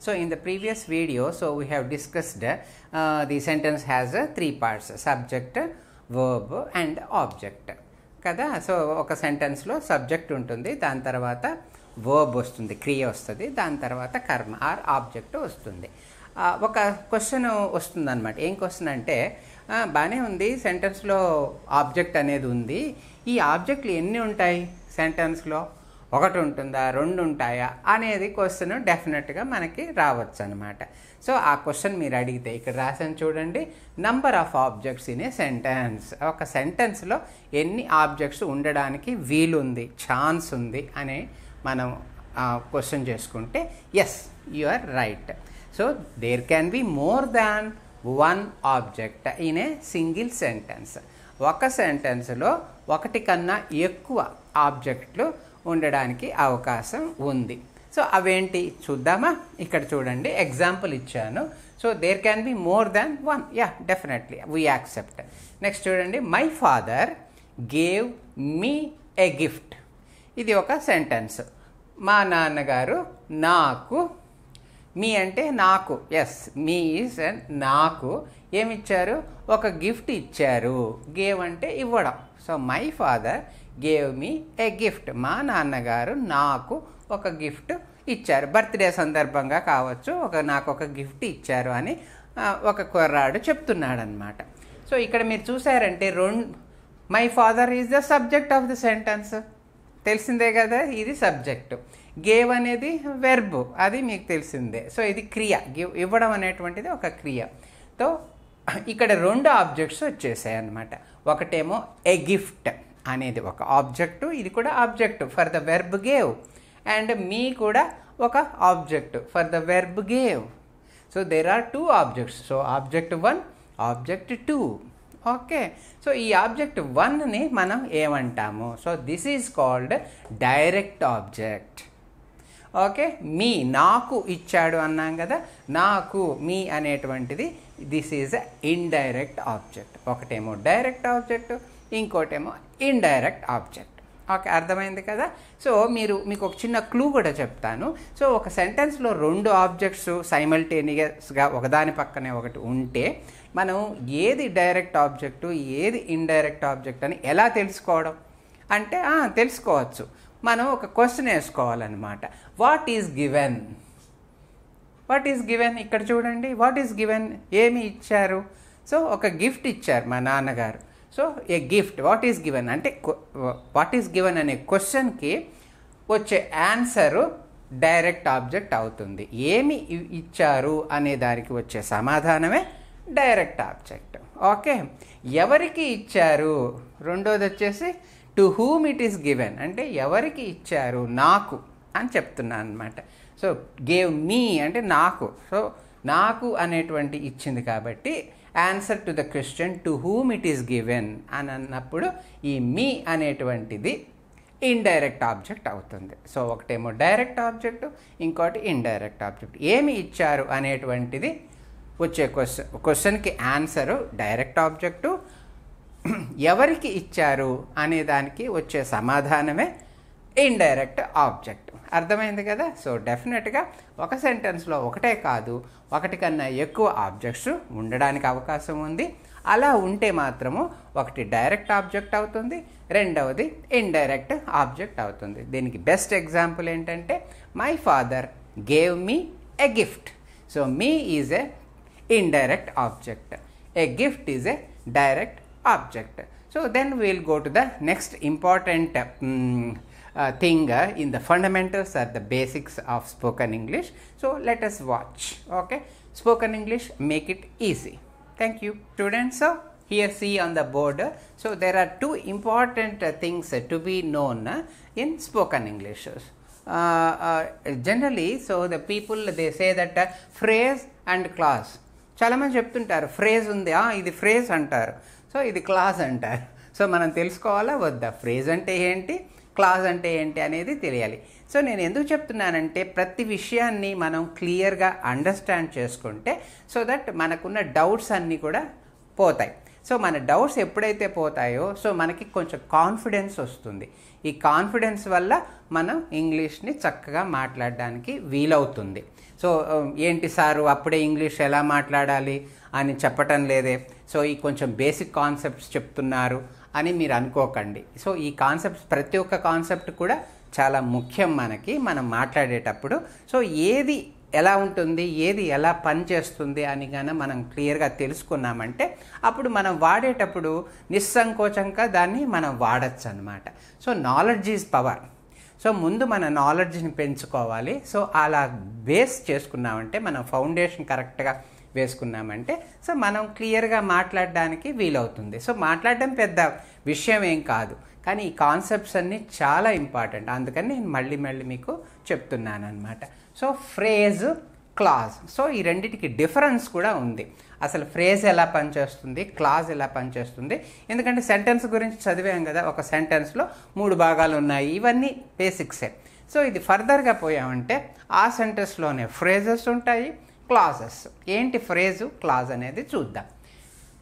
So in the previous video, so we have discussed the sentence has three parts: subject, verb and object. కదా. So ఒక సెంటెన్స్లో subject ఉంటుంది, దాని తర్వాత verb వస్తుంది, క్రియ వస్తుంది, దాని తర్వాత కర్మ ఆర్ ఆబ్జెక్ట్ వస్తుంది. ఒక క్వశ్చన్ వస్తుంది అనమాట. ఏం క్వశ్చన్ అంటే, బాగానే ఉంది సెంటెన్స్లో ఆబ్జెక్ట్ అనేది ఉంది, ఈ ఆబ్జెక్ట్లు ఎన్ని ఉంటాయి సెంటెన్స్లో, ఒకటి ఉంటుందా, రెండు ఉంటాయా అనేది క్వశ్చన్ డెఫినెట్గా మనకి రావచ్చు అనమాట. సో ఆ క్వశ్చన్ మీరు అడిగితే ఇక్కడ రాసాను చూడండి, number of objects in a sentence. ఒక సెంటెన్స్లో ఎన్ని ఆబ్జెక్ట్స్ ఉండడానికి వీలుంది, ఛాన్స్ ఉంది అని మనం క్వశ్చన్ చేసుకుంటే yes, you are right. So there can be more than one object in a single sentence. ఒక సెంటెన్స్లో ఒకటి కన్నా ఎక్కువ ఆబ్జెక్ట్లు ఉండడానికి అవకాశం ఉంది. సో అవేంటి చూద్దామా? ఇక్కడ చూడండి, ఎగ్జాంపుల్ ఇచ్చాను. So there can be more than one, ya definitely we accept. Next చూడండి, my father gave me a gift. ఇది ఒక సెంటెన్స్. మా నాన్నగారు నాకు, మీ అంటే నాకు, ఎస్ మీ ఈజ్ నాకు ఏమిచ్చారు, ఒక గిఫ్ట్ ఇచ్చారు. గేవ్ అంటే ఇవ్వడం. So my father gave me A gift. మా నాన్నగారు నాకు ఒక గిఫ్ట్ ఇచ్చారు. బర్త్డే సందర్భంగా కావచ్చు, నాకు ఒక గిఫ్ట్ ఇచ్చారు అని ఒక కుర్రాడు చెప్తున్నాడు అనమాట. సో ఇక్కడ మీరు చూసారంటే my father is the subject of the sentence, తెలిసిందే కదా, ఇది సబ్జెక్టు. గేవ్ అనేది వెర్బ్, అది మీకు తెలిసిందే. సో ఇది క్రియ, ఇవ్వడం అనేటువంటిది ఒక క్రియ. సో ఇక్కడ రెండు ఆబ్జెక్ట్స్ వచ్చేసాయి అన్నమాట. ఒకటేమో ఎ గిఫ్ట్ అనేది ఒక ఆబ్జెక్టు, ఇది కూడా object for the verb gave, and me కూడా ఒక object for the verb gave. So there are two objects. So object 1, object 2. Okay. So ఈ ఆబ్జెక్ట్ 1ని మనం ఏమంటాము? So this is called direct object. Okay. Me, నాకు ఇచ్చాడు అన్నాం కదా, నాకు, మీ అనేటువంటిది దిస్ ఈజ్ ఇండైరెక్ట్ ఆబ్జెక్ట్. ఒకటేమో డైరెక్ట్ ఆబ్జెక్ట్, ఇంకోటేమో ఇండైరెక్ట్ ఆబ్జెక్ట్. ఓకే, అర్థమైంది కదా. సో మీకు ఒక చిన్న క్లూ కూడా చెప్తాను. సో ఒక సెంటెన్స్లో రెండు ఆబ్జెక్ట్స్ సైమల్టేనియస్గా ఒకదాని పక్కనే ఒకటి ఉంటే మనం ఏది డైరెక్ట్ ఆబ్జెక్టు, ఏది ఇండైరెక్ట్ ఆబ్జెక్ట్ అని ఎలా తెలుసుకోవడం అంటే, తెలుసుకోవచ్చు. మనం ఒక క్వశ్చన్ వేసుకోవాలన్నమాట. What is given? What is given? ఇక్కడ చూడండి, వాట్ ఈజ్ గివెన్, ఏమి ఇచ్చారు? సో ఒక గిఫ్ట్ ఇచ్చారు మా నాన్నగారు. So A gift, what is given అంటే, వాట్ ఈజ్ గివెన్ అనే క్వశ్చన్కి వచ్చే ఆన్సరు డైరెక్ట్ ఆబ్జెక్ట్ అవుతుంది. ఏమి ఇచ్చారు అనే దానికి వచ్చే సమాధానమే డైరెక్ట్ ఆబ్జెక్ట్. ఓకే. ఎవరికి ఇచ్చారు, రెండోది వచ్చేసి to whom it is given అంటే ఎవరికి ఇచ్చారు, నాకు అని చెప్తున్నాను అనమాట. సో గేవ్ మీ అంటే నాకు. సో నాకు అనేటువంటి ఇచ్చింది కాబట్టి answer to the question to whom it is given అని అన్నప్పుడు ఈ మీ అనేటువంటిది ఇండైరెక్ట్ ఆబ్జెక్ట్ అవుతుంది. సో ఒకటేమో డైరెక్ట్ ఆబ్జెక్టు, ఇంకోటి ఇండైరెక్ట్ ఆబ్జెక్ట్. ఏమి ఇచ్చారు అనేటువంటిది వచ్చే క్వశ్చన్కి ఆన్సరు డైరెక్ట్ ఆబ్జెక్టు, ఎవరికి ఇచ్చారు అనే దానికి వచ్చే సమాధానమే ఇండైరెక్ట్ ఆబ్జెక్ట్. అర్థమైంది కదా. సో డెఫినెట్గా ఒక సెంటెన్స్లో ఒకటే కాదు, ఒకటి కన్నా ఎక్కువ ఆబ్జెక్ట్స్ ఉండడానికి అవకాశం ఉంది. అలా ఉంటే మాత్రము ఒకటి డైరెక్ట్ ఆబ్జెక్ట్ అవుతుంది, రెండవది ఇండైరెక్ట్ ఆబ్జెక్ట్ అవుతుంది. దీనికి బెస్ట్ ఎగ్జాంపుల్ ఏంటంటే, my father gave me a gift. So me is a indirect object, a gift is a direct object. So then we'll go to the next important thing in the fundamentals or the basics of spoken English. So let us watch. Okay, spoken English, make it easy. Thank you students. So here see on the board, so there are two important things to be known in spoken English. Generally, so the people they say that phrase and clause. చాలా మంది చెప్తుంటారు phrase ఉంది, ఇది phrase అంటారు, so ఇది clause అంటారు. So మనం తెలుసుకోవాలా వద్దా, ఫ్రేజ్ అంటే ఏంటి, క్లాజ్ అంటే ఏంటి అనేది తెలియాలి. సో నేను ఎందుకు చెప్తున్నానంటే, ప్రతి విషయాన్ని మనం క్లియర్గా అండర్స్టాండ్ చేసుకుంటే సో దట్ మనకున్న డౌట్స్ అన్నీ కూడా పోతాయి. సో మన డౌట్స్ ఎప్పుడైతే పోతాయో సో మనకి కొంచెం కాన్ఫిడెన్స్ వస్తుంది. ఈ కాన్ఫిడెన్స్ వల్ల మనం ఇంగ్లీష్ని చక్కగా మాట్లాడడానికి వీలవుతుంది. సో ఏంటి సారు అప్పుడే ఇంగ్లీష్ ఎలా మాట్లాడాలి అని చెప్పటం లేదే, సో ఈ కొంచెం బేసిక్ కాన్సెప్ట్స్ చెప్తున్నారు అని మీరు అనుకోకండి. సో ఈ కాన్సెప్ట్స్ ప్రతి ఒక్క కాన్సెప్ట్ కూడా చాలా ముఖ్యం మనకి మనం మాట్లాడేటప్పుడు. సో ఏది ఎలా ఉంటుంది, ఏది ఎలా పనిచేస్తుంది అని కానీ మనం క్లియర్గా తెలుసుకున్నామంటే అప్పుడు మనం వాడేటప్పుడు నిస్సంకోచంగా దాన్ని మనం వాడచ్చు అన్నమాట. So knowledge is power. So ముందు మన నాలెడ్జ్ని పెంచుకోవాలి. సో అలా బేస్ చేసుకున్నామంటే మనం ఫౌండేషన్ కరెక్ట్గా వేసుకున్నామంటే సో మనం క్లియర్గా మాట్లాడడానికి వీలవుతుంది. సో మాట్లాడడం పెద్ద విషయం ఏం కాదు, కానీ ఈ కాన్సెప్ట్స్ అన్నీ చాలా ఇంపార్టెంట్. అందుకని నేను మళ్ళీ మీకు చెప్తున్నాను అనమాట. సో ఫ్రేజ్, క్లాజ్, సో ఈ రెండింటికి డిఫరెన్స్ కూడా ఉంది. అసలు ఫ్రేజ్ ఎలా పనిచేస్తుంది, క్లాజ్ ఎలా పనిచేస్తుంది, ఎందుకంటే సెంటెన్స్ గురించి చదివాం కదా, ఒక సెంటెన్స్లో 3 భాగాలు ఉన్నాయి, ఇవన్నీ బేసిక్సే. సో ఇది ఫర్దర్గా పోయామంటే ఆ సెంటెన్స్లోనే ఫ్రేజెస్ ఉంటాయి, క్లాజెస్. ఏంటి ఫ్రేజు, క్లాజ్ అనేది చూద్దాం.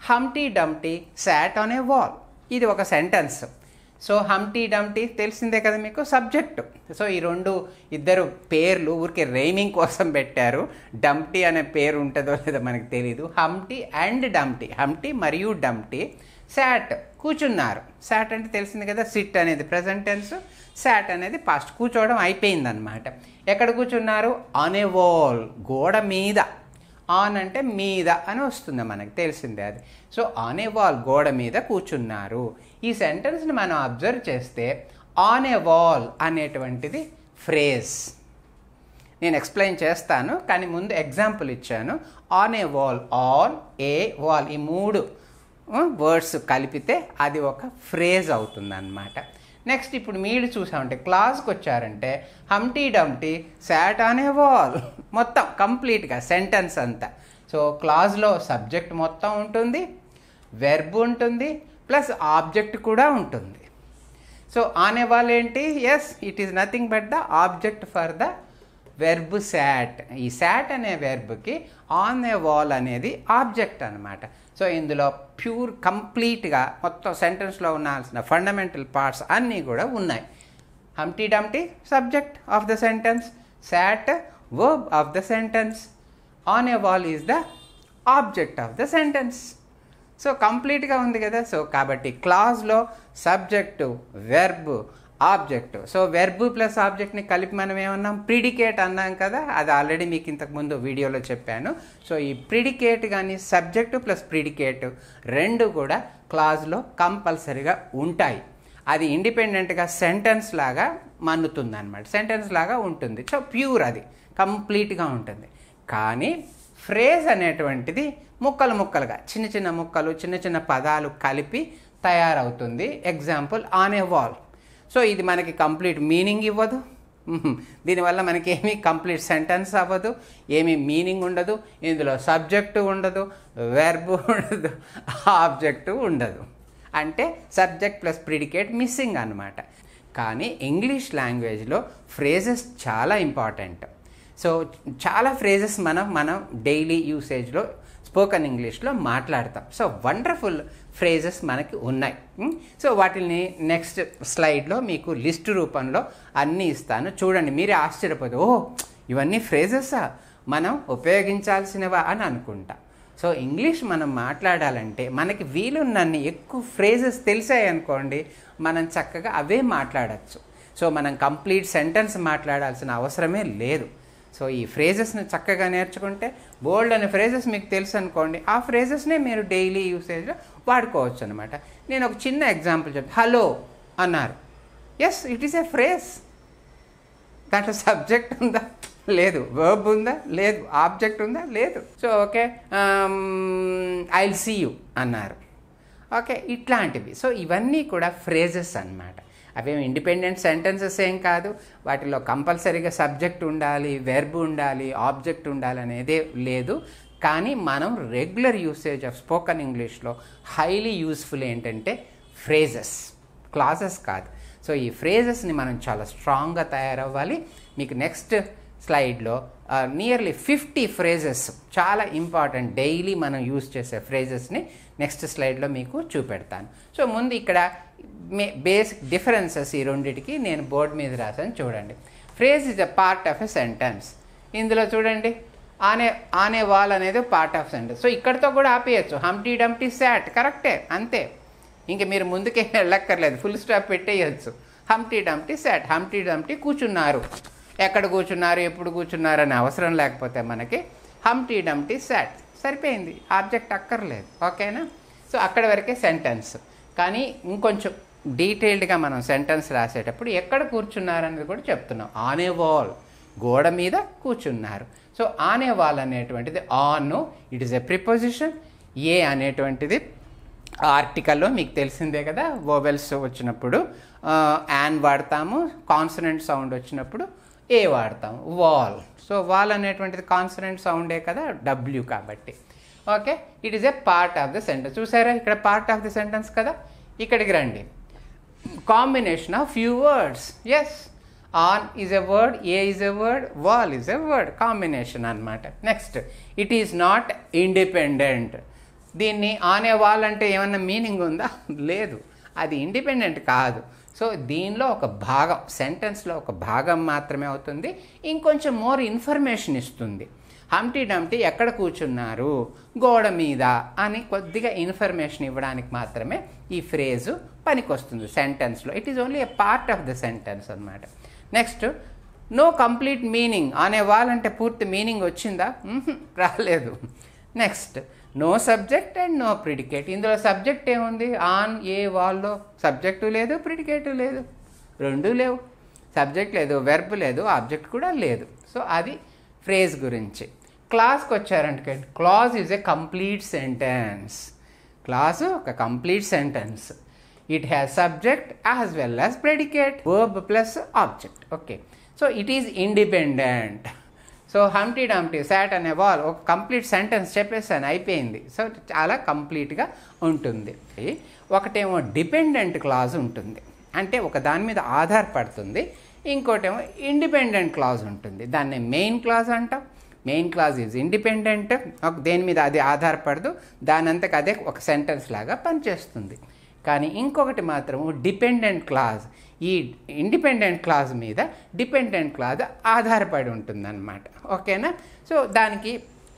హంటీ డంటీ సాట్ ఆన్ ఏ వాల్, ఇది ఒక సెంటెన్స్. సో హంటీ డంటీ తెలిసిందే కదా మీకు, సబ్జెక్టు. సో ఈ ఇద్దరు పేర్లు ఊరికే రైమింగ్ కోసం పెట్టారు. డంప్టీ అనే పేరు ఉంటుందో లేదో మనకు తెలీదు. హంటీ అండ్ డంప్టీ, హంటీ మరియు డంప్టీ. సాట్ కూర్చున్నారు. సాట్ అంటే తెలిసింది కదా, సిట్ అనేది ప్రెజెంట్ టెన్స్, సాట్ అనేది పాస్ట్, కూర్చోవడం అయిపోయిందనమాట. ఎక్కడ కూర్చున్నారు, ఆన్ ఏ వాల్, గోడ మీద. ఆన్ అంటే మీద అని వస్తుంది, మనకు తెలిసిందే అది. సో ఆన్ ఏ వాల్, గోడ మీద కూర్చున్నారు. ఈ సెంటెన్స్ని మనం అబ్జర్వ్ చేస్తే ఆన్ ఏ వాల్ అనేటువంటిది ఫ్రేజ్. నేను ఎక్స్ప్లెయిన్ చేస్తాను, కానీ ముందు ఎగ్జాంపుల్ ఇచ్చాను. On a wall, on a wall, ఈ 3 వర్డ్స్ కలిపితే అది ఒక ఫ్రేజ్ అవుతుంది అన్నమాట. నెక్స్ట్ ఇప్పుడు మీరు చూసామంటే క్లాజ్కి వచ్చారంటే హంటీ డంటీ సాట్ ఆన్ ఏ వాల్, మొత్తం కంప్లీట్గా సెంటెన్స్ అంతా. సో క్లాజ్లో సబ్జెక్ట్ మొత్తం ఉంటుంది, వెర్బ్ ఉంటుంది, ప్లస్ ఆబ్జెక్ట్ కూడా ఉంటుంది. సో ఆన్ ఏ వాల్ ఏంటి, yes it is nothing but the object for the verb sat. ఈ సాట్ అనే వెర్బ్కి ఆన్ ఏ వాల్ అనేది ఆబ్జెక్ట్ అనమాట. సో ఇందులో ప్యూర్ కంప్లీట్గా మొత్తం సెంటెన్స్లో ఉండాల్సిన ఫండమెంటల్ పార్ట్స్ అన్నీ కూడా ఉన్నాయి. Humpty Dumpty subject of the sentence, sat verb of the sentence, on a wall is the object of the sentence. So కంప్లీట్గా ఉంది కదా. సో కాబట్టి క్లాజ్లో subject, verb, object. So verb plus ఆబ్జెక్ట్ని కలిపి మనం ఏమన్నాం, ప్రిడికేట్ అన్నాం కదా. అది ఆల్రెడీ మీకు ఇంతకుముందు వీడియోలో చెప్పాను. సో ఈ ప్రిడికేట్ కానీ సబ్జెక్టు ప్లస్ ప్రిడికేట్ 2 కూడా క్లాజ్లో కంపల్సరీగా ఉంటాయి. అది ఇండిపెండెంట్గా సెంటెన్స్ లాగా మన్నుతుంది అనమాట, సెంటెన్స్ లాగా ఉంటుంది. సో ప్యూర్, అది కంప్లీట్గా ఉంటుంది. కానీ ఫ్రేజ్ అనేటువంటిది ముక్కలు ముక్కలుగా, చిన్న చిన్న ముక్కలు, చిన్న చిన్న పదాలు కలిపి తయారవుతుంది. Example on a wall. So ఇది మనకి కంప్లీట్ మీనింగ్ ఇవ్వదు, దీనివల్ల మనకి ఏమీ కంప్లీట్ సెంటెన్స్ అవ్వదు, ఏమీ మీనింగ్ ఉండదు, ఇందులో సబ్జెక్టు ఉండదు, వెర్బ్ ఉండదు, ఆబ్జెక్టు ఉండదు. అంటే సబ్జెక్ట్ ప్లస్ ప్రిడికేట్ మిస్సింగ్ అన్నమాట. కానీ ఇంగ్లీష్ లాంగ్వేజ్లో ఫ్రేజెస్ చాలా ఇంపార్టెంట్. సో చాలా ఫ్రేజెస్ మనం డైలీ యూసేజ్లో స్పోకెన్ ఇంగ్లీష్లో మాట్లాడతాం. సో వండర్ఫుల్ ఫ్రేజెస్ మనకి ఉన్నాయి. సో వాటిని నెక్స్ట్ స్లైడ్లో మీకు లిస్ట్ రూపంలో అన్నీ ఇస్తాను, చూడండి. మీరే ఆశ్చర్యపోతే, ఓ ఇవన్నీ ఫ్రేజెసా, మనం ఉపయోగించాల్సినవా అని అనుకుంటా. సో ఇంగ్లీష్ మనం మాట్లాడాలంటే మనకి వీలున్నన్ని ఎక్కువ ఫ్రేజెస్ తెలిసాయి అనుకోండి, మనం చక్కగా అవే మాట్లాడచ్చు. సో మనం కంప్లీట్ సెంటెన్స్ మాట్లాడాల్సిన అవసరమే లేదు. సో ఈ ఫ్రేజెస్ని చక్కగా నేర్చుకుంటే బోల్డ్ అనే ఫ్రేజెస్ మీకు తెలుసు అనుకోండి, ఆ ఫ్రేజెస్నే మీరు డైలీ యూసేజ్లో వాడుకోవచ్చు అనమాట. నేను ఒక చిన్న ఎగ్జాంపుల్ చెప్తాను. హలో అన్నారు, yes it is a phrase. దాంట్లో సబ్జెక్ట్ ఉందా, లేదు. వర్బ్ ఉందా, లేదు. ఆబ్జెక్ట్ ఉందా, లేదు. So okay, I will see you అన్నారు, ఓకే, ఇట్లాంటివి. సో ఇవన్నీ కూడా ఫ్రేజెస్ అన్నమాట. అవేం ఇండిపెండెంట్ సెంటెన్సెస్ ఏం కాదు. వాటిలో కంపల్సరీగా సబ్జెక్ట్ ఉండాలి, వెర్బ్ ఉండాలి, ఆబ్జెక్ట్ ఉండాలి అనేదే లేదు. కానీ మనం రెగ్యులర్ యూసేజ్ ఆఫ్ స్పోకెన్ ఇంగ్లీష్లో హైలీ యూస్ఫుల్ ఏంటంటే ఫ్రేజెస్, క్లాజెస్ కాదు. సో ఈ ఫ్రేజెస్ని మనం చాలా స్ట్రాంగ్గా తయారవ్వాలి. మీకు నెక్స్ట్ స్లైడ్లో నియర్లీ 50 ఫ్రేజెస్, చాలా ఇంపార్టెంట్ డైలీ మనం యూజ్ చేసే ఫ్రేజెస్ని నెక్స్ట్ స్లైడ్లో మీకు చూపెడతాను. సో ముందు ఇక్కడ బేసిక్ డిఫరెన్సెస్ ఈ రెండింటికి నేను బోర్డు మీద రాసాను చూడండి. Phrase is a part of a sentence. ఇందులో చూడండి ఆనే వాల్ అనేది పార్ట్ ఆఫ్ సెంటెన్స్. సో ఇక్కడితో కూడా ఆపేయచ్చు. హంప్టీ డంప్టీ శాట్, కరెక్టే, అంతే. ఇంక మీరు ముందుకే వెళ్ళక్కర్లేదు, ఫుల్ స్టాప్ పెట్టేయచ్చు. Humpty Dumpty sat, Humpty Dumpty కూర్చున్నారు. ఎక్కడ కూర్చున్నారు, ఎప్పుడు కూర్చున్నారు అనే అవసరం లేకపోతే మనకి హంప్టీ డంప్టీ శాట్ సరిపోయింది, ఆబ్జెక్ట్ అక్కర్లేదు. ఓకేనా? సో అక్కడ వరకే సెంటెన్స్. కానీ ఇంకొంచెం డీటెయిల్డ్గా మనం సెంటెన్స్ రాసేటప్పుడు ఎక్కడ కూర్చున్నారనేది కూడా చెప్తున్నాం. ఆన్ ఏ వాల్, గోడ మీద కూర్చున్నారు. సో ఆన్ ఏ వాల్ అనేటువంటిది on, it is a preposition. A అనేటువంటిది ఆర్టికల్లో మీకు తెలిసిందే కదా, వోవెల్స్ వచ్చినప్పుడు యాన్ వాడతాము, కాన్సనెంట్ సౌండ్ వచ్చినప్పుడు ఏ వాడతాము, వాల్. సో వాల్ అనేటువంటిది కాన్సనెంట్ సౌండే కదా, డబ్ల్యూ కాబట్టి. Okay, it is a part of the sentence. చూసారా ఇక్కడ పార్ట్ ఆఫ్ ద సెంటెన్స్ కదా. ఇక్కడికి రండి, combination of few words. Yes, on is a word, a is a word, wall is a word, combination అనమాట. Next, it is not independent. దీన్ని on a wall అంటే ఏమన్నా meaning ఉందా? లేదు, అది ఇండిపెండెంట్ కాదు. సో దీనిలో ఒక భాగం, సెంటెన్స్లో ఒక భాగం మాత్రమే అవుతుంది. ఇంకొంచెం మోర్ ఇన్ఫర్మేషన్ ఇస్తుంది. హంప్టీ డంప్టీ ఎక్కడ కూర్చున్నారు, గోడ మీద అని కొద్దిగా ఇన్ఫర్మేషన్ ఇవ్వడానికి మాత్రమే ఈ ఫ్రేజు పనికొస్తుంది సెంటెన్స్లో. It is only a part of the sentence అనమాట. Next, no complete meaning. అనే వాళ్ళంటే పూర్తి మీనింగ్ వచ్చిందా? రాలేదు. Next, no subject and no predicate. ఇందులో సబ్జెక్ట్ ఏముంది? ఆన్ ఏ వాల్లో సబ్జెక్టు లేదు, ప్రిడికేటు లేదు, రెండూ లేవు. సబ్జెక్ట్ లేదు, వెర్బ్ లేదు, ఆబ్జెక్ట్ కూడా లేదు. సో అది ఫ్రేజ్ గురించి. క్లాస్కి వచ్చారంటే, clause is a complete sentence. Clause ఒక complete sentence. It has subject as well as predicate, verb plus object. Okay, so it is independent. So Humpty Dumpty sat అనే wall ఒక complete sentence చెప్పేసాను, అయిపోయింది. So చాలా కంప్లీట్గా ఉంటుంది. ఒకటేమో dependent clause ఉంటుంది, అంటే ఒక దాని మీద ఆధారపడుతుంది. ఇంకోటేమో ఇండిపెండెంట్ క్లాజ్ ఉంటుంది, దాన్ని మెయిన్ క్లాజ్ అంటాం. మెయిన్ క్లాజ్ ఈజ్ ఇండిపెండెంట్, దేని మీద అది ఆధారపడదు, దానంతకు అదే ఒక సెంటెన్స్ లాగా పనిచేస్తుంది. కానీ ఇంకొకటి మాత్రము డిపెండెంట్ క్లాజ్. ఈ ఇండిపెండెంట్ క్లాజ్ మీద డిపెండెంట్ క్లాజ్ ఆధారపడి ఉంటుందన్నమాట. ఓకేనా? సో దానికి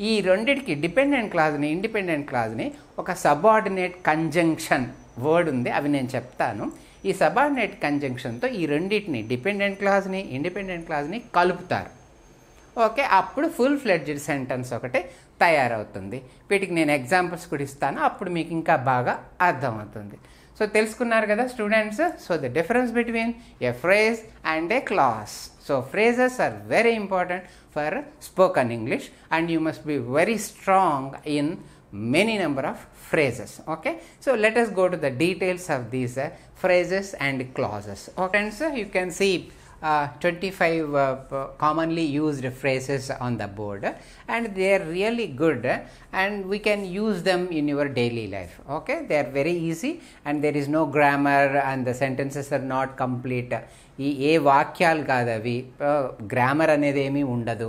ఈ రెండిటికి, డిపెండెంట్ క్లాజ్ని ఇండిపెండెంట్ క్లాజ్ని, ఒక సబార్డినేట్ కంజంక్షన్ వర్డ్ ఉంది, అవి నేను చెప్తాను. ఈ సబార్డినేట్ కంజంక్షన్తో ఈ రెండింటిని, డిపెండెంట్ క్లాజ్ని ఇండిపెండెంట్ క్లాజ్ని కలుపుతారు. ఓకే, అప్పుడు ఫుల్ ఫ్లెడ్జ్డ్ సెంటెన్స్ ఒకటి తయారవుతుంది. వీటికి నేను ఎగ్జాంపుల్స్ కూడా ఇస్తాను, అప్పుడు మీకు ఇంకా బాగా అర్థమవుతుంది. సో తెలుసుకున్నారు కదా students. So the difference between a phrase and A class. So phrases are very important for spoken English and you must be very strong in many number of phrases. Okay, so let us go to the details of these phrases and clauses. Okay, and so you can see 25 commonly used phrases on the board, and they are really good and we can use them in your daily life. Okay, they are very easy and there is no grammar and the sentences are not complete. ఏ వాక్యాలు కాదు అవి, grammar అనేది ఏమీ ఉండదు.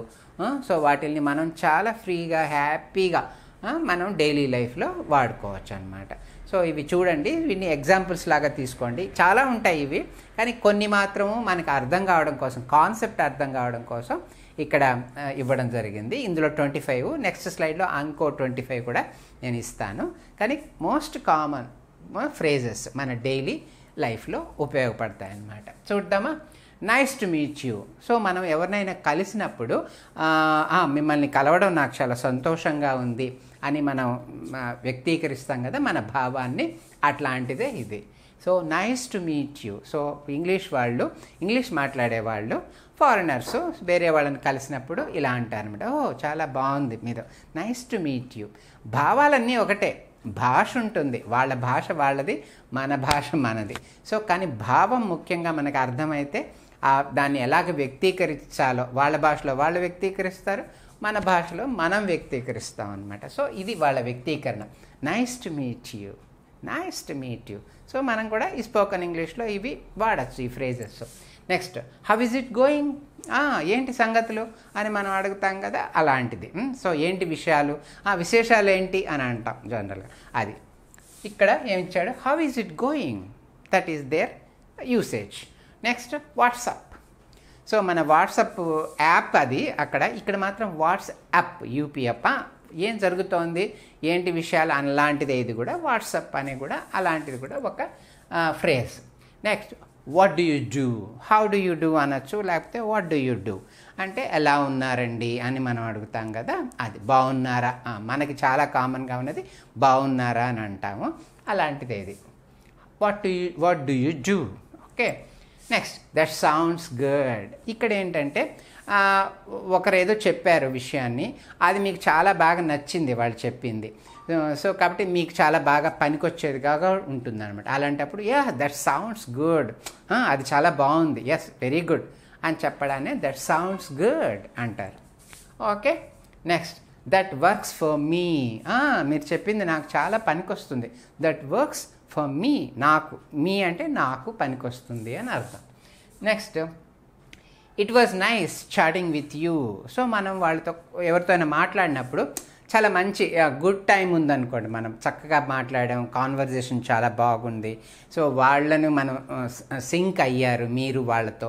So వాటిని మనం చాలా ఫ్రీగా హ్యాపీగా మనం డైలీ లైఫ్లో వాడుకోవచ్చు అన్నమాట. సో ఇవి చూడండి, ఇవన్నీ ఎగ్జాంపుల్స్ లాగా తీసుకోండి. చాలా ఉంటాయి ఇవి, కానీ కొన్ని మాత్రము మనకు అర్థం కావడం కోసం, కాన్సెప్ట్ అర్థం కావడం కోసం ఇక్కడ ఇవ్వడం జరిగింది. ఇందులో 25, నెక్స్ట్ స్లైడ్లో ఇంకో 25 కూడా నేను ఇస్తాను. కానీ మోస్ట్ కామన్ ఫ్రేజెస్ మన డైలీ లైఫ్లో ఉపయోగపడతాయి అన్నమాట. చూద్దామా? Nice to meet you. So మనం ఎవరినైనా కలిసినప్పుడు మిమ్మల్ని కలవడం నాకు చాలా సంతోషంగా ఉంది అని మనం వ్యక్తీకరిస్తాం కదా మన భావాన్ని, అట్లాంటిదే ఇది. So nice to meet you. So English మాట్లాడేవాళ్ళు, ఫారినర్స్ వేరే వాళ్ళని కలిసినప్పుడు ఇలా అంటారనమాట, ఓ చాలా బాగుంది మీరు, నైస్ టు మీట్ యూ. భావాలన్నీ ఒకటే, భాష ఉంటుంది, వాళ్ళ భాష వాళ్ళది, మన భాష మనది. సో కానీ భావం ముఖ్యంగా మనకు అర్థమైతే దాన్ని ఎలాగ వ్యక్తీకరించాలో వాళ్ళ భాషలో వాళ్ళు వ్యక్తీకరిస్తారు, మన భాషలో మనం వ్యక్తీకరిస్తాం అనమాట. సో ఇది వాళ్ళ వ్యక్తీకరణ, nice to meet you, nice to meet you. So మనం కూడా ఈ స్పోకెన్ ఇంగ్లీష్లో ఇవి వాడచ్చు, ఈ phrases. Next how is it going, ఏంటి సంగతులు అని మనం అడుగుతాం కదా, అలాంటిది. సో ఏంటి విషయాలు, విశేషాలు ఏంటి అని అంటాం జనరల్గా. అది ఇక్కడ ఏమిచ్చాడు, how is it going, that is their usage. Next WhatsApp. So మన వాట్సాప్ యాప్ అది అక్కడ, ఇక్కడ మాత్రం వాట్సాప్ యూపీఎప్. ఏం జరుగుతోంది, ఏంటి విషయాలు అలాంటిదే. ఇది కూడా వాట్సాప్ అని కూడా అలాంటిది కూడా ఒక phrase. Next what do you do, how do you do అనొచ్చు, లేకపోతే వాట్ డూ యూ డూ అంటే ఎలా ఉన్నారండి అని మనం అడుగుతాం కదా, అది బాగున్నారా. మనకి చాలా కామన్గా ఉన్నది బాగున్నారా అని అంటాము, అలాంటిది ఇది what do you do. Okay, next that sounds good. ఇక్కడ ఏంటంటే ఒకరు ఏదో చెప్పారు విషయాన్ని, అది మీకు చాలా బాగా నచ్చింది వాళ్ళు చెప్పింది. సో కాబట్టి మీకు చాలా బాగా పనికొచ్చేదిగా ఉంటుందన్నమాట. అలాంటప్పుడు దట్ సౌండ్స్ గుడ్, అది చాలా బాగుంది, ఎస్ వెరీ గుడ్ అని చెప్పడాన్ని దట్ సౌండ్స్ గుడ్ అంటారు. Okay, next that works for me. మీరు చెప్పింది నాకు చాలా పనికొస్తుంది, దట్ వర్క్స్ ఫర్ మీ, నాకు, మీ అంటే నాకు పనికొస్తుంది అని అర్థం. Next it was nice chatting with you. So మనం వాళ్ళతో ఎవరితోనైనా మాట్లాడినప్పుడు చాలా మంచి గుడ్ టైం ఉందనుకోండి, మనం చక్కగా మాట్లాడాం, కాన్వర్జేషన్ చాలా బాగుంది, సో వాళ్ళను మనం సింక్ అయ్యారు మీరు వాళ్ళతో,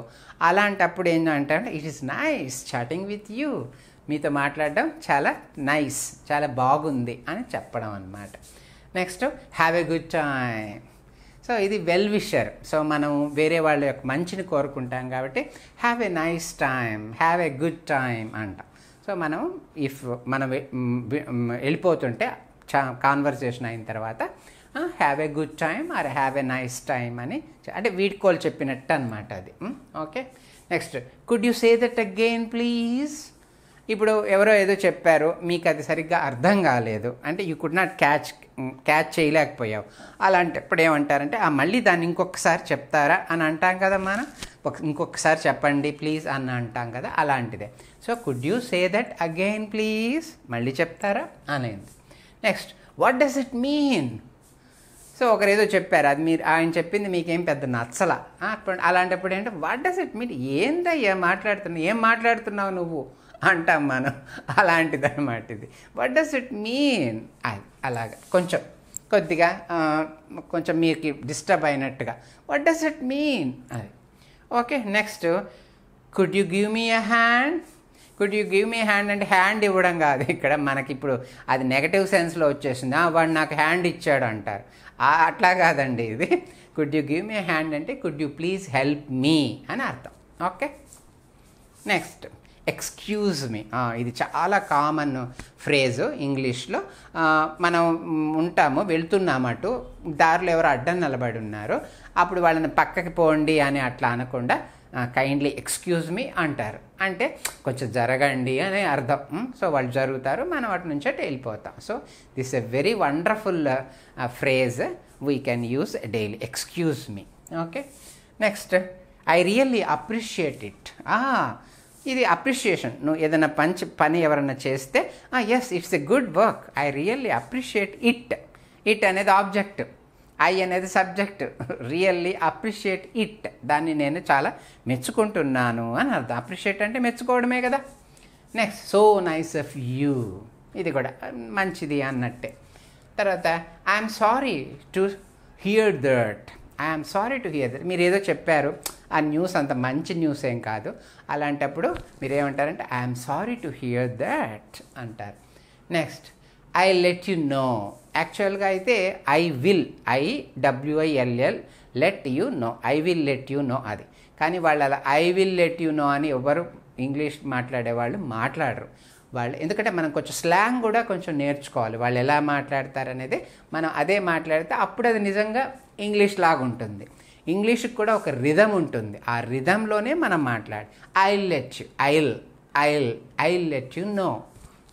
అలాంటప్పుడు ఏంటంటే it is nice chatting with you, మీతో మాట్లాడడం చాలా నైస్, చాలా బాగుంది అని చెప్పడం అన్నమాట. Next have a good time. So ఇది వెల్ విషర్. సో మనం వేరే వాళ్ళ యొక్క మంచిని కోరుకుంటాం కాబట్టి have a nice time, have a good time అంటాం. సో మనం మనం వెళ్ళిపోతుంటే కాన్వర్సేషన్ అయిన తర్వాత have a good time or have a nice time అని, అంటే వీడ్కోలు చెప్పినట్టు అనమాట అది. Okay, next could you say that again please. ఇప్పుడు ఎవరో ఏదో చెప్పారు, మీకు అది సరిగ్గా అర్థం కాలేదు, అంటే యూ కుడ్ నాట్ క్యాచ్ చేయలేకపోయావు, అలాంటప్పుడు ఏమంటారంటే మళ్ళీ దాన్ని ఇంకొకసారి చెప్తారా అని అంటాం కదా మనం, ఇంకొకసారి చెప్పండి ప్లీజ్ అని అంటాం కదా, అలాంటిదే. So could you say that again please, మళ్ళీ చెప్తారా అనేది. Next what does it mean. So ఒకరు ఏదో చెప్పారు, అది మీరు ఆయన చెప్పింది మీకేం పెద్ద నచ్చలా, అలాంటప్పుడు ఏంటంటే వాట్ డస్ ఇట్ మీన్, ఏందయ్యా మాట్లాడుతున్నావు, ఏం మాట్లాడుతున్నావు నువ్వు అంటాం మనం, అలాంటిది అనమాట ఇది. వాట్ డస్ ఇట్ మీన్, అది అలాగా కొద్దిగా కొంచెం మీకు డిస్టర్బ్ అయినట్టుగా వాట్ డస్ ఇట్ మీన్ అది. Okay, next could you give me a hand. Could you give me hand అంటే హ్యాండ్ ఇవ్వడం కాదు ఇక్కడ మనకి, ఇప్పుడు అది నెగటివ్ సెన్స్లో వచ్చేసింది, వాడు నాకు హ్యాండ్ ఇచ్చాడు అంటారు, అట్లా కాదండి ఇది. Could you give me hand అంటే could you please help me అని అర్థం. Okay, next excuse me. ఇది చాలా కామన్ ఫ్రేజు ఇంగ్లీష్లో. మనం ఉంటాము, వెళ్తున్నాము అటు, దారిలో ఎవరు అడ్డం నిలబడి ఉన్నారు, అప్పుడు వాళ్ళని పక్కకి పోండి అని అట్లా అనకుండా కైండ్లీ ఎక్స్క్యూజ్ మీ అంటారు, అంటే కొంచెం జరగండి అని అర్థం. సో వాళ్ళు జరుగుతారు, మనం అటు నుంచి అటు వెళ్ళిపోతాం. So this a very wonderful phrase we can use daily, excuse me. Okay, next I really appreciate it. ఇది అప్రిషియేషన్, నువ్వు ఏదైనా పని ఎవరైనా చేస్తే yes it's a good work, I really appreciate it. It అనేది ఆబ్జెక్ట్, ఐ అనేది subject, really appreciate it, దాన్ని నేను చాలా మెచ్చుకుంటున్నాను అని అర్థం. అప్రిషియేట్ అంటే మెచ్చుకోవడమే కదా. Next so nice of you, ఇది కూడా మంచిది అన్నట్టే. తర్వాత I'm sorry to hear that. I'm sorry to hear that, మీరు ఏదో చెప్పారు, ఆ న్యూస్ అంత మంచి న్యూస్ ఏం కాదు, అలాంటప్పుడు మీరేమంటారంటే I'm sorry to hear that అంటారు. Next I let you know. యాక్చువల్గా అయితే I will, IWILL let you know, I will let you know అది. కానీ వాళ్ళు అలా I will let you know అని ఎవరు ఇంగ్లీష్ మాట్లాడేవాళ్ళు మాట్లాడరు వాళ్ళు, ఎందుకంటే మనం కొంచెం స్లాంగ్ కూడా కొంచెం నేర్చుకోవాలి, వాళ్ళు ఎలా మాట్లాడతారనేది మనం అదే మాట్లాడితే అప్పుడు అది నిజంగా ఇంగ్లీష్ లాగా ఉంటుంది. ఇంగ్లీష్కి కూడా ఒక రిథమ్ ఉంటుంది, ఆ రిథంలోనే మనం మాట్లాడి I let you, I let you no,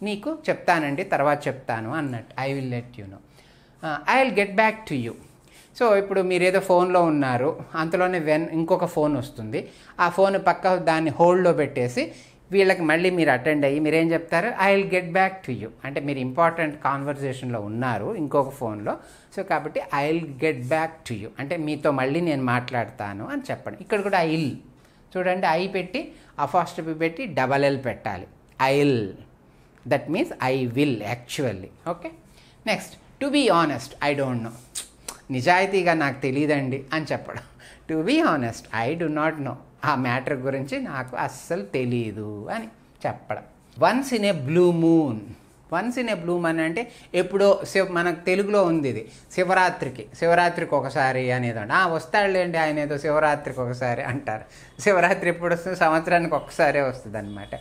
నీకు చెప్తానండి తర్వాత చెప్తాను అన్నట్టు, I will let you know. I will get back to you. So ఇప్పుడు మీరు ఏదో ఫోన్లో ఉన్నారు, అంతలోనే ఇంకొక ఫోన్ వస్తుంది, ఆ ఫోన్ పక్క దాన్ని హోల్డ్లో పెట్టేసి వీళ్ళకి మళ్ళీ మీరు అటెండ్ అయ్యి మీరేం చెప్తారు, I will get back to you, అంటే మీరు ఇంపార్టెంట్ కాన్వర్జేషన్లో ఉన్నారు ఇంకొక ఫోన్లో. సో కాబట్టి I will get back to you అంటే మీతో మళ్ళీ నేను మాట్లాడతాను అని చెప్పండి. ఇక్కడ కూడా ఐ విల్, చూడండి, ఐ పెట్టి అపాస్ట్రఫీ పెట్టి డబల్ ఎల్ పెట్టాలి. I'll, that means I will actually. Okay, next to be honest, I don't know, నిజాయితీగా నాకు తెలియదండి అని చెప్పడం. To be honest, I do not no, ఆ మ్యాటర్ గురించి నాకు అస్సలు తెలీదు అని చెప్పడం. Once in a blue moon, once in a blue moon అంటే ఎప్పుడో, మనకు తెలుగులో ఉంది ఇది, శివరాత్రికి ఒకసారి అనేది. వస్తాడులేండి ఆయన ఏదో శివరాత్రికి ఒకసారి అంటారు. శివరాత్రి ఎప్పుడు వస్తుంది? సంవత్సరానికి ఒక్కసారే వస్తుంది అనమాట.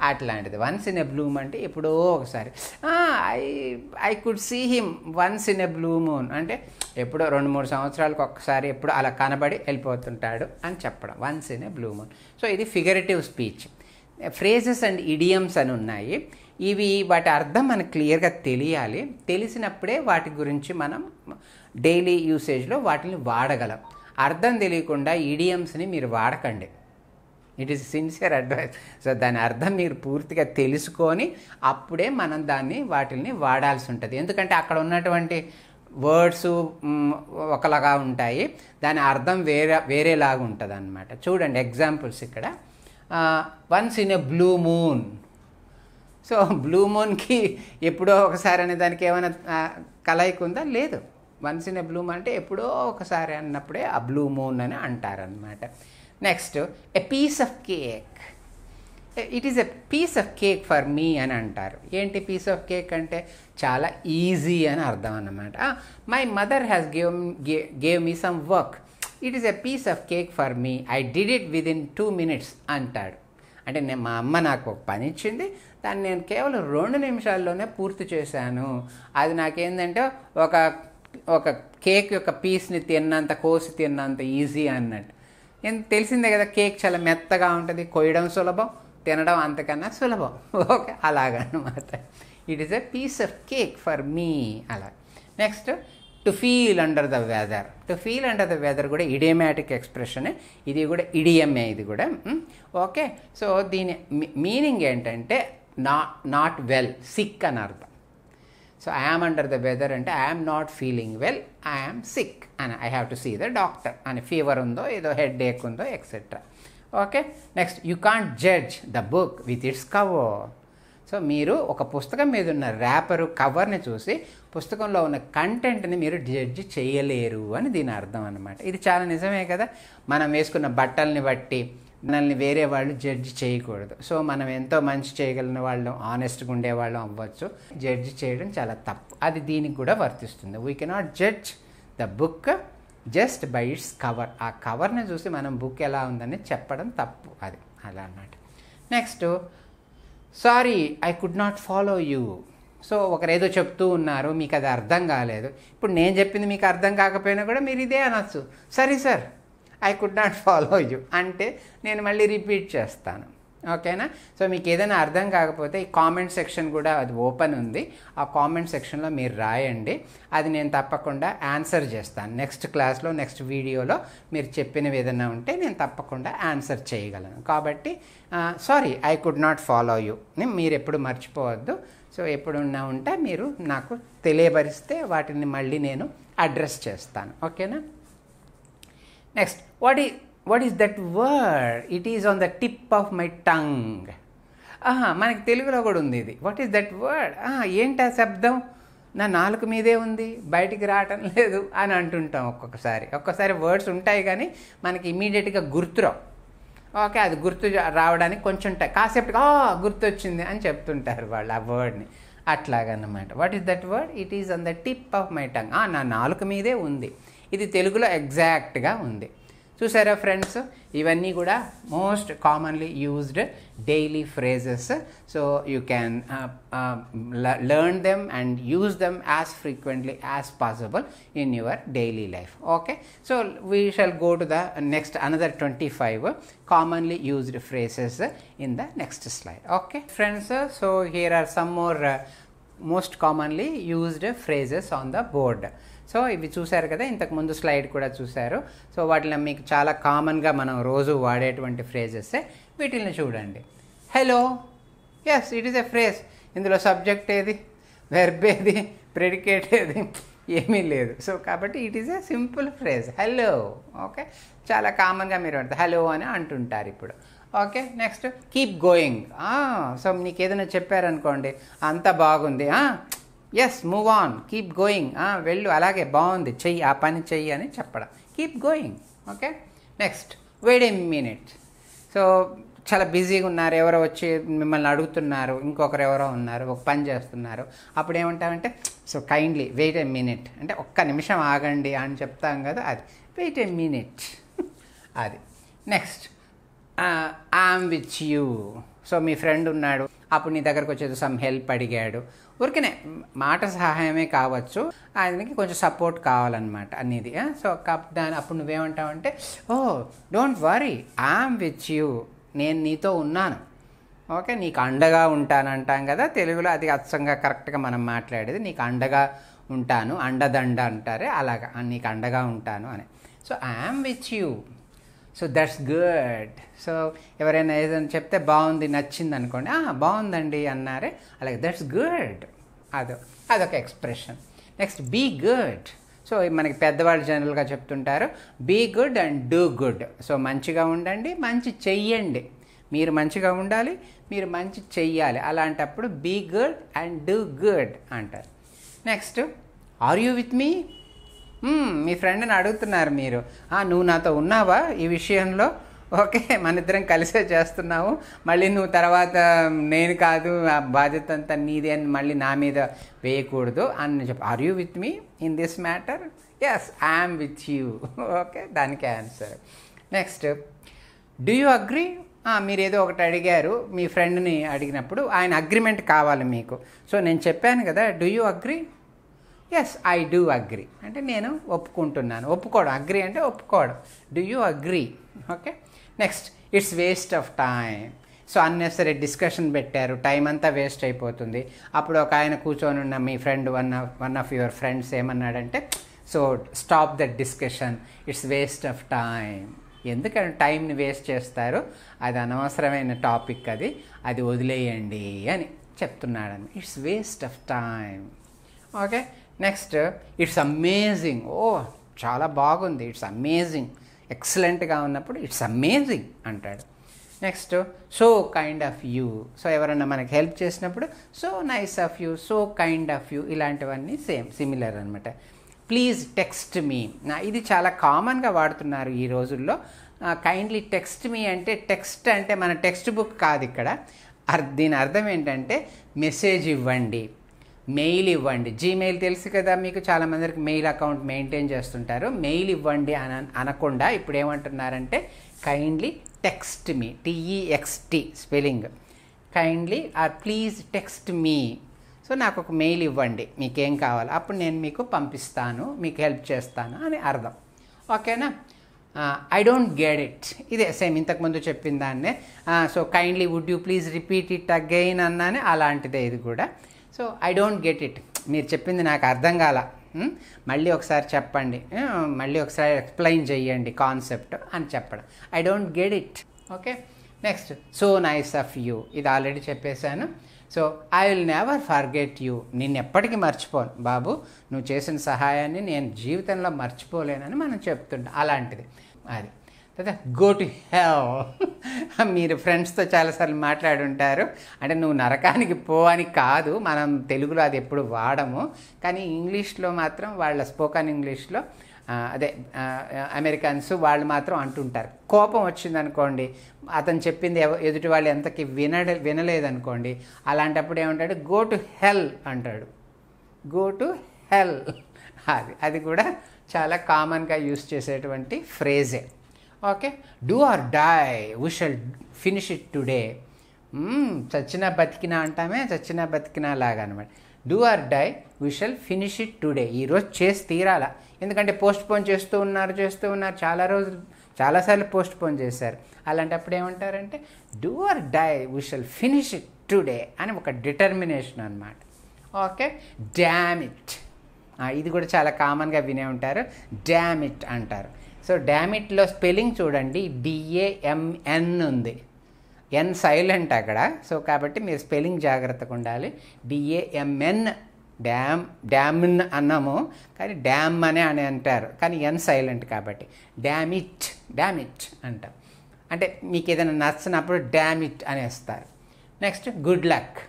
అట్లాంటిది once in a blue moon అంటే ఎప్పుడో ఒకసారి. I could see him once in a blue moon అంటే ఎప్పుడో 2-3 సంవత్సరాలకు ఒక్కసారి ఎప్పుడు అలా కనబడి వెళ్ళిపోతుంటాడు అని చెప్పడం, once in a blue moon. So ఇది figurative speech. Phrases and idioms అని ఉన్నాయి. ఇవి వాటి అర్థం మనకు క్లియర్గా తెలియాలి. తెలిసినప్పుడే వాటి గురించి మనం డైలీ యూసేజ్లో వాటిని వాడగలం. అర్థం తెలియకుండా ఇడియమ్స్ని మీరు వాడకండి. It is sincere advice. So దాని అర్థం మీరు పూర్తిగా తెలుసుకొని అప్పుడే మనం వాటిని వాడాల్సి ఉంటుంది. ఎందుకంటే అక్కడ ఉన్నటువంటి వర్డ్స్ ఒకలాగా ఉంటాయి, దాని అర్థం వేరేలాగా ఉంటుంది అన్నమాట. చూడండి ఎగ్జాంపుల్స్ ఇక్కడ. Once in a blue moon. So blue మూన్కి ఎప్పుడో ఒకసారి అనే దానికి ఏమైనా కలయిక ఉందా? లేదు. Once in a blue moon అంటే ఎప్పుడో ఒకసారి అన్నప్పుడే ఆ బ్లూ మూన్ అని అంటారనమాట. Next, a piece of cake. It is a piece of cake for me అని అంటారు. ఏంటి పీస్ ఆఫ్ కేక్ అంటే? చాలా ఈజీ అని అర్థం అన్నమాట. My mother has gave me some work. It is a piece of cake for me, I did it within 2 minutes అంటాడు. అంటే మా అమ్మ నాకు ఒక పని ఇచ్చింది, దాన్ని నేను కేవలం 2 నిమిషాల్లోనే పూర్తి చేశాను. అది నాకేంటంటే ఒక కేక్ యొక్క పీస్ని కోసి తిన్నంత ఈజీ అన్నట్టు. తెలిసిందే కదా, కేక్ చాలా మెత్తగా ఉంటుంది, కొయ్యడం సులభం, తినడం అంతకన్నా సులభం. ఓకే, అలాగనమాట. It is a piece of cake for me అలా. Next, to feel under the weather. To feel under the weather కూడా ఇడియమాటిక్ ఎక్స్ప్రెషన్. ఇది కూడా ఇడియమే ఇది కూడా. ఓకే, సో దీని మీనింగ్ ఏంటంటే నాట్ వెల్, సిక్ అని అర్థం. So I am under the weather అంటే I am not feeling well, I am sick అని, I have to see the doctor అని, ఫీవర్ ఉందో ఏదో హెడ్ ఏక్ ఉందో etcetera. Okay, next, you can't judge the book with its cover. So మీరు ఒక పుస్తకం మీద ఉన్న ర్యాపరు కవర్ని చూసి పుస్తకంలో ఉన్న కంటెంట్ని మీరు జడ్జి చేయలేరు అని దీని అర్థం అన్నమాట. ఇది చాలా నిజమే కదా. మనం వేసుకున్న బట్టల్ని బట్టి మనల్ని వేరే వాళ్ళు జడ్జి చేయకూడదు. సో మనం ఎంతో మంచి చేయగలిగిన వాళ్ళం, ఆనెస్ట్గా ఉండేవాళ్ళం అవ్వచ్చు, జడ్జి చేయడం చాలా తప్పు. అది దీనికి కూడా వర్తిస్తుంది. We cannot judge the book just by its cover. ఆ కవర్ని చూసి మనం బుక్ ఎలా ఉందని చెప్పడం తప్పు. అది అలా అన్నమాట. Next, sorry I could not follow you. So ఒకరేదో చెప్తూ ఉన్నారు, మీకు అది అర్థం కాలేదు. ఇప్పుడు నేను చెప్పింది మీకు అర్థం కాకపోయినా కూడా మీరు ఇదే అనొచ్చు, సరే sir I could not follow you అంటే నేను మళ్ళీ రిపీట్ చేస్తాను. ఓకేనా? సో మీకు ఏదైనా అర్థం కాకపోతే ఈ కామెంట్ సెక్షన్ కూడా అది ఓపెన్ ఉంది. ఆ కామెంట్ సెక్షన్లో మీరు రాయండి, అది నేను తప్పకుండా ఆన్సర్ చేస్తాను. నెక్స్ట్ క్లాస్లో, నెక్స్ట్ వీడియోలో మీరు చెప్పినవి ఏదైనా ఉంటే నేను తప్పకుండా ఆన్సర్ చేయగలను. కాబట్టి sorry I could not follow you మీరు ఎప్పుడు మర్చిపోవద్దు. సో ఎప్పుడున్నా ఉంటే మీరు నాకు తెలియపరిస్తే వాటిని మళ్ళీ నేను అడ్రస్ చేస్తాను. ఓకేనా? Next, what is that word? It is on the tip of my tongue. మనకి తెలుగులో కూడా ఉంది ఇది. What is that word? ఏంటి ఆ శబ్దం? నా నాలుక మీదే ఉంది, బయటికి రావటం లేదు అని అంటుంటాం ఒక్కొక్కసారి వర్డ్స్ ఉంటాయి కానీ మనకి ఇమీడియట్గా గుర్తురావు. ఓకే, అది గుర్తు రావడానికి కొంచెం కాసేపటికి గుర్తొచ్చింది అని చెప్తుంటారు వాళ్ళు ఆ వర్డ్ని. అట్లాగన్నమాట. What is that word? It is on the tip of my tongue. నా నాలుక మీదే ఉంది. ఇది తెలుగులో ఎగ్జాక్ట్గా ఉంది. చూసారా ఫ్రెండ్స్, ఇవన్నీ కూడా most commonly used daily phrases. So you can learn them and use them as frequently as possible in your daily life. Okay, so we shall go to the next another 25 commonly used phrases in the next slide. Okay friends, so here are some more most commonly used phrases on the board. So ఇవి చూశారు కదా, ఇంతకుముందు slide కూడా చూశారు. So వాటిలో మీకు చాలా కామన్గా మనం రోజు వాడేటువంటి ఫ్రేజెస్ వీటిని చూడండి. Hello, yes it is a phrase. ఇందులో సబ్జెక్ట్ ఏది, వెర్బ్ ఏది, ప్రెడికేట్ ఏది, ఏమీ లేదు. సో కాబట్టి it is a simple phrase, hello. Okay, చాలా కామన్గా మీరు హలో అని అంటుంటారు ఇప్పుడు. Okay, next keep going. So నీకు ఏదైనా చెప్పారనుకోండి, అంత బాగుంది, yes move on, keep going, వెళ్ళు, అలాగే బాగుంది, చెయ్యి, ఆ పని చెయ్యి అని చెప్పడం, keep going. Okay, next wait a minute. So చాలా బిజీగా ఉన్నారు, ఎవరో వచ్చి మిమ్మల్ని అడుగుతున్నారు, ఇంకొకరు ఎవరో ఉన్నారు, ఒక పని చేస్తున్నారు, అప్పుడు ఏమంటామంటే so kindly wait a minute, అంటే ఒక్క నిమిషం ఆగండి అని చెప్తాం కదా, అది వెయిట్ ఏ మినిట్. అది next I'm with you. So మీ ఫ్రెండ్ ఉన్నాడు, అప్పుడు నీ దగ్గరకు వచ్చేది సమ్ హెల్ప్ అడిగాడు, ఊరికనే మాట సహాయమే కావచ్చు, ఆయనకి కొంచెం సపోర్ట్ కావాలన్నమాట అనేది. సో దాని అప్పుడు నువ్వేమంటావంటే oh don't worry, I'm with you, నేను నీతో ఉన్నాను, ఓకే, నీకు అండగా ఉంటాను అంటాం కదా తెలుగులో, అది అచ్చంగా కరెక్ట్గా మనం మాట్లాడేది, నీకు అండగా ఉంటాను, అండదండ అంటారే అలాగా, నీకు అండగా ఉంటాను అని. So I'm with you, so that's good. So ఎవరైనా ఏదైనా చెప్తే బాగుంది, నచ్చింది అనుకోండి, బాగుందండి అన్నారే, అలాగే దట్స్ గుడ్, అదొక expression. Next be good. So మనకి పెద్దవాళ్ళు జనరల్గా చెప్తుంటారు be good and do good. So మంచిగా ఉండండి, మంచి చెయ్యండి, మీరు మంచిగా ఉండాలి, మీరు మంచి చెయ్యాలి, అలాంటప్పుడు be good and do good అంటారు. Next are you with me. మీ ఫ్రెండ్ని అడుగుతున్నారు మీరు, నువ్వు నాతో ఉన్నావా ఈ విషయంలో, ఓకే, మన ఇద్దరం కలిసే చేస్తున్నావు, మళ్ళీ నువ్వు తర్వాత నేను కాదు ఆ బాధ్యత అంతా నీదే అని మళ్ళీ నా మీద వేయకూడదు అని చెప్పి, are you with me in this matter. Yes I'm with you. Okay, దానికి answer. Next do you agree. మీరు ఏదో ఒకటి అడిగారు, మీ ఫ్రెండ్ని అడిగినప్పుడు ఆయన అగ్రిమెంట్ కావాలి మీకు. సో నేను చెప్పాను కదా do you agree, yes I do agree అంటే నేను ఒప్పుకుంటున్నాను, ఒప్పుకోవడం, అగ్రీ అంటే ఒప్పుకోవడం, do you agree. Okay, next it's waste of time. So unnecessary discussion పెట్టారు, టైం అంతా వేస్ట్ అయిపోతుంది. అప్పుడు ఒక ఆయన కూర్చొని ఉన్న మీ friend one of your friends ఏమన్నాడంటే so stop that discussion, it's waste of time. ఎందుకంటే టైంని వేస్ట్ చేస్తారు, అది అనవసరమైన టాపిక్, అది వదిలేయండి అని చెప్తున్నాడని, it's waste of time. Okay, next it's amazing. చాలా బాగుంది, ఇట్స్ అమేజింగ్, ఎక్సలెంట్గా ఉన్నప్పుడు ఇట్స్ అమేజింగ్ అంటాడు. Next so kind of you. So ఎవరైనా మనకి హెల్ప్ చేసినప్పుడు so nice of you, so kind of you, ఇలాంటివన్నీ సిమిలర్ అనమాట. Please text me. ఇది చాలా కామన్గా వాడుతున్నారు ఈ రోజుల్లో. కైండ్లీ టెక్స్ట్ మీ అంటే, టెక్స్ట్ అంటే మన టెక్స్ట్ బుక్ కాదు ఇక్కడ. దీని అర్థం ఏంటంటే మెసేజ్ ఇవ్వండి, మెయిల్ ఇవ్వండి. జీమెయిల్ తెలుసు కదా మీకు, చాలామందికి మెయిల్ అకౌంట్ మెయింటైన్ చేస్తుంటారు. మెయిల్ ఇవ్వండి అనకుండా ఇప్పుడు ఏమంటున్నారంటే kindly text me, TEXT spelling, kindly or please text me. So నాకు ఒక మెయిల్ ఇవ్వండి, మీకేం కావాలి, అప్పుడు నేను మీకు పంపిస్తాను, మీకు హెల్ప్ చేస్తాను అని అర్థం. ఓకేనా. ఐ డోంట్ గెట్ ఇట్, ఇదే సేమ్ ఇంతకుముందు చెప్పిన దాన్నే. So kindly would you please repeat it again అన్నానే, అలాంటిదే ఇది కూడా. So I don't get it, మీరు చెప్పింది నాకు అర్థం కాల, మళ్ళీ ఒకసారి చెప్పండి, మళ్ళీ ఒకసారి ఎక్స్ప్లెయిన్ చేయండి కాన్సెప్ట్ అని చెప్పడం, I don't get it. Okay, next so nice of you, ఇది ఆల్రెడీ చెప్పేశాను. So I will never forget you, నిన్ను ఎప్పటికీ మర్చిపోను బాబు, నువ్వు చేసిన సహాయాన్ని నేను జీవితంలో మర్చిపోలేనని మనం చెప్తుంటాం, అలాంటిది అది. తర్వాత గో టు హెల్. మీరు ఫ్రెండ్స్తో చాలాసార్లు మాట్లాడుంటారు, అంటే నువ్వు నరకానికి పో అని కాదు, మనం తెలుగులో అది ఎప్పుడు వాడము, కానీ ఇంగ్లీష్లో మాత్రం వాళ్ళ స్పోకన్ ఇంగ్లీష్లో అదే అమెరికన్స్ వాళ్ళు మాత్రం అంటుంటారు. కోపం వచ్చిందనుకోండి, అతను చెప్పింది ఎదుటి వాళ్ళు ఎంతకి వినలేదనుకోండి, అలాంటప్పుడు ఏమంటాడు గో టు హెల్ అంటాడు, గో టు హెల్. అది కూడా చాలా కామన్గా యూస్ చేసేటువంటి ఫ్రేజే. Okay, do or die, we shall finish it today. చచ్చినా బతికినా అంటామే, చచ్చినా బతికినా లాగా అనమాట. Do or die, we shall finish it today, ఈరోజు చేసి తీరాల, ఎందుకంటే పోస్ట్ పోన్ చేస్తూ ఉన్నారు చాలాసార్లు పోస్ట్ పోన్ చేశారు. అలాంటప్పుడు ఏమంటారంటే do or die, we shall finish it today అని ఒక డిటర్మినేషన్ అనమాట. ఓకే, డ్యామ్ ఇట్, ఇది కూడా చాలా కామన్గా వినే ఉంటారు, డ్యామ్ ఇట్ అంటారు. సో డ్యామ్ ఇట్లో స్పెల్లింగ్ చూడండి, DAMN ఉంది, N సైలెంట్ అక్కడ. సో కాబట్టి మీరు స్పెల్లింగ్ జాగ్రత్తగా ఉండాలి, DAMN డ్యామ్ అన్నాము, కానీ డ్యామ్ అని అంటారు, కానీ ఎన్ సైలెంట్ కాబట్టి డ్యామ్ ఇట్ అంటాం. అంటే మీకు ఏదైనా నచ్చినప్పుడు డ్యామ్ ఇట్ అనేస్తారు. Next good luck.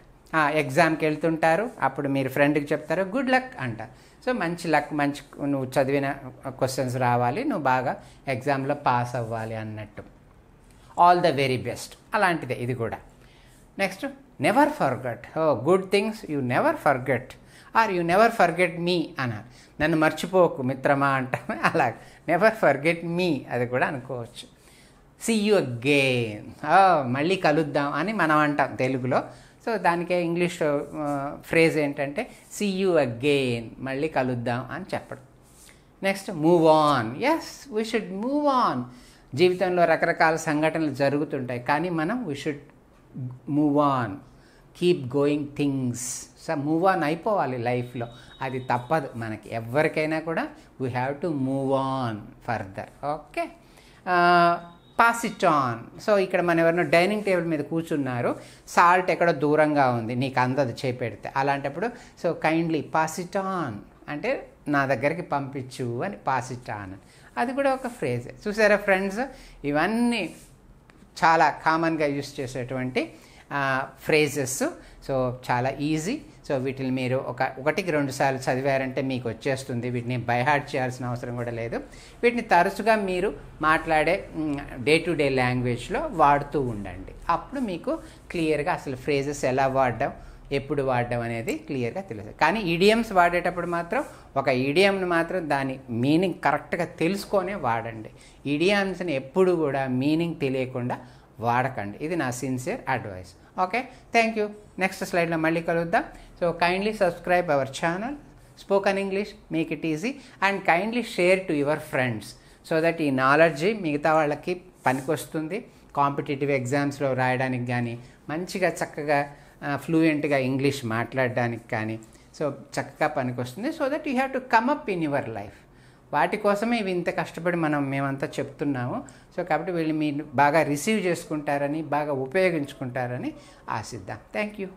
ఎగ్జామ్కి వెళ్తుంటారు, అప్పుడు మీరు ఫ్రెండ్కి చెప్తారు గుడ్ లక్ అంటారు. సో మంచి లక్, నువ్వు చదివిన క్వశ్చన్స్ రావాలి, నువ్వు బాగా ఎగ్జామ్లో పాస్ అవ్వాలి అన్నట్టు. ఆల్ ద వెరీ బెస్ట్ అలాంటిదే ఇది కూడా. Next never forget. Good things you never forget, or you never forget me అన్నారు. నన్ను మర్చిపోకు మిత్రమా అంటాం, అలాగే నెవర్ ఫర్గెట్ మీ అది కూడా అనుకోవచ్చు. సీ యూ అగైన్, మళ్ళీ కలుద్దాం అని మనం అంటాం తెలుగులో. సో దానికే ఇంగ్లీష్ ఫ్రేజ్ ఏంటంటే సీ యూ అగైన్, మళ్ళీ కలుద్దాం అని చెప్పడం. Next move on. Yes, we should move on. జీవితంలో రకరకాల సంఘటనలు జరుగుతుంటాయి, కానీ మనం we should move on, keep going things. So move on అయిపోవాలి లైఫ్లో, అది తప్పదు మనకి ఎవరికైనా కూడా. We have to move on further. Okay, pass it on. So ఇక్కడ మనం ఎవరైనా డైనింగ్ టేబుల్ మీద కూర్చున్నారు, సాల్ట్ ఎక్కడో దూరంగా ఉంది, నీకు అందదు చేపెడితే, అలాంటప్పుడు so kindly pass it on అంటే నా దగ్గరికి పంపించు అని, పాస్ ఇట్ ఆన్ అది కూడా ఒక ఫ్రేజ్. చూసారా ఫ్రెండ్స్, ఇవన్నీ చాలా కామన్గా యూస్ చేసేటువంటి ఫ్రేజెస్. సో చాలా ఈజీ. సో వీటిని మీరు ఒకటికి 2 సార్లు చదివారంటే మీకు వచ్చేస్తుంది. వీటిని బైహార్ట్ చేయాల్సిన అవసరం కూడా లేదు. వీటిని తరచుగా మీరు మాట్లాడే డే టు డే లాంగ్వేజ్లో వాడుతూ ఉండండి. అప్పుడు మీకు క్లియర్గా అసలు ఫ్రేజెస్ ఎలా వాడడం, ఎప్పుడు వాడడం అనేది క్లియర్గా తెలుసు. కానీ ఈడియమ్స్ వాడేటప్పుడు మాత్రం ఒక ఈడియంని మాత్రం దాని మీనింగ్ కరెక్ట్గా తెలుసుకొనే వాడండి. ఈడియమ్స్ని ఎప్పుడు కూడా మీనింగ్ తెలియకుండా వాడకండి. ఇది నా sincere advice. Okay, thank you. Next స్లైడ్లో మళ్ళీ కలుద్దాం. So kindly subscribe our channel spoken English, make it easy, and kindly share to your friends so that ఈ నాలెడ్జ్ మిగతా వాళ్ళకి పనికొస్తుంది. కాంపిటేటివ్ ఎగ్జామ్స్లో రాయడానికి కానీ, మంచిగా చక్కగా ఫ్లూయెంట్గా ఇంగ్లీష్ మాట్లాడడానికి కానీ సో చక్కగా పనికొస్తుంది. So that you have to come up in your life. వాటి కోసమే ఇవి ఇంత కష్టపడి మేమంతా చెప్తున్నాము. సో కాబట్టి వీళ్ళు మీరు బాగా రిసీవ్ చేసుకుంటారని, బాగా ఉపయోగించుకుంటారని ఆశిద్దాం. Thank you.